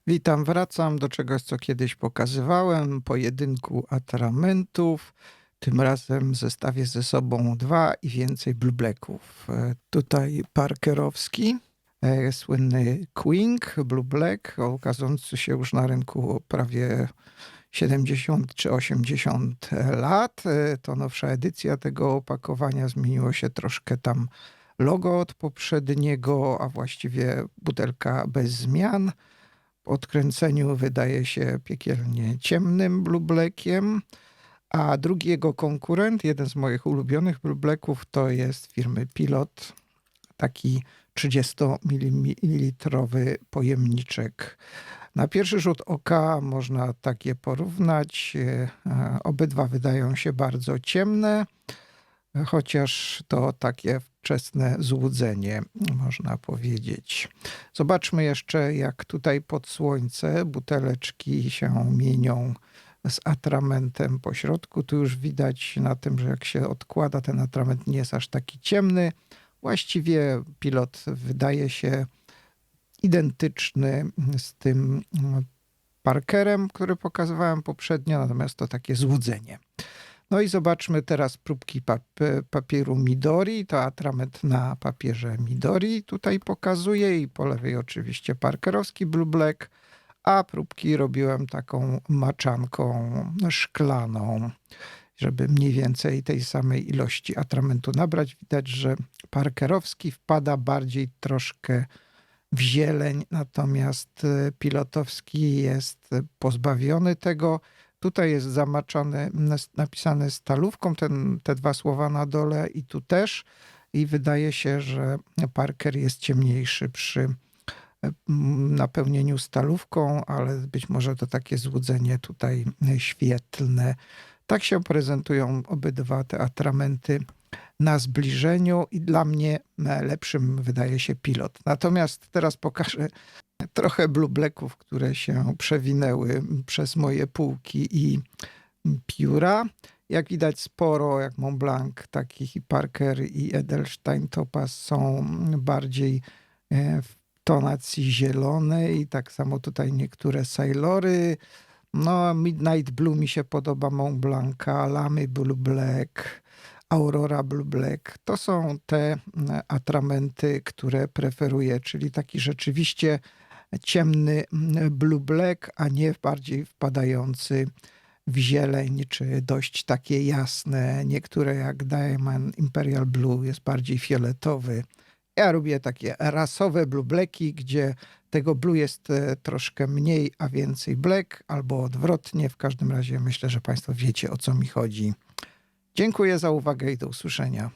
Witam, wracam do czegoś, co kiedyś pokazywałem, pojedynku atramentów. Tym razem zestawię ze sobą 2 i więcej Blue Blacków. Tutaj parkerowski, słynny Queen Blue Black, okazujący się już na rynku prawie 70 czy 80 lat. To nowsza edycja tego opakowania, zmieniło się troszkę tam logo od poprzedniego, a właściwie butelka bez zmian. Po odkręceniu wydaje się piekielnie ciemnym Blue Blackiem, a drugi jego konkurent, jeden z moich ulubionych Blue Blacków, to jest firmy Pilot, taki 30-mililitrowy pojemniczek. Na pierwszy rzut oka można takie porównać. Obydwa wydają się bardzo ciemne, chociaż to takie wczesne złudzenie, można powiedzieć. Zobaczmy jeszcze, jak tutaj pod słońce buteleczki się mienią z atramentem po środku. Tu już widać na tym, że jak się odkłada, ten atrament nie jest aż taki ciemny. Właściwie Pilot wydaje się identyczny z tym Parkerem, który pokazywałem poprzednio, natomiast to takie złudzenie. No i zobaczmy teraz próbki papieru Midori. To atrament na papierze Midori tutaj pokazuję i po lewej oczywiście parkerowski Blue Black, a próbki robiłem taką maczanką szklaną, żeby mniej więcej tej samej ilości atramentu nabrać. Widać, że parkerowski wpada bardziej troszkę w zieleń, natomiast pilotowski jest pozbawiony tego. Tutaj jest zamaczane, napisane stalówką te 2 słowa na dole i tu też. I wydaje się, że Parker jest ciemniejszy przy napełnieniu stalówką, ale być może to takie złudzenie tutaj świetlne. Tak się prezentują obydwa te atramenty na zbliżeniu i dla mnie lepszym wydaje się Pilot. Natomiast teraz pokażę trochę Blue Blacków, które się przewinęły przez moje półki i pióra. Jak widać sporo, jak Mont Blanc, takich i Parker i Edelstein Topaz są bardziej w tonacji zielonej. Tak samo tutaj niektóre Sailory. No, Midnight Blue mi się podoba, Mont Blanca, Lamy Blue Black, Aurora Blue Black. To są te atramenty, które preferuję, czyli taki rzeczywiście ciemny Blue Black, a nie bardziej wpadający w zieleń, czy dość takie jasne. Niektóre jak Diamond Imperial Blue jest bardziej fioletowy. Ja lubię takie rasowe Blue Blacki, gdzie tego blue jest troszkę mniej, a więcej black, albo odwrotnie. W każdym razie myślę, że Państwo wiecie, o co mi chodzi. Dziękuję za uwagę i do usłyszenia.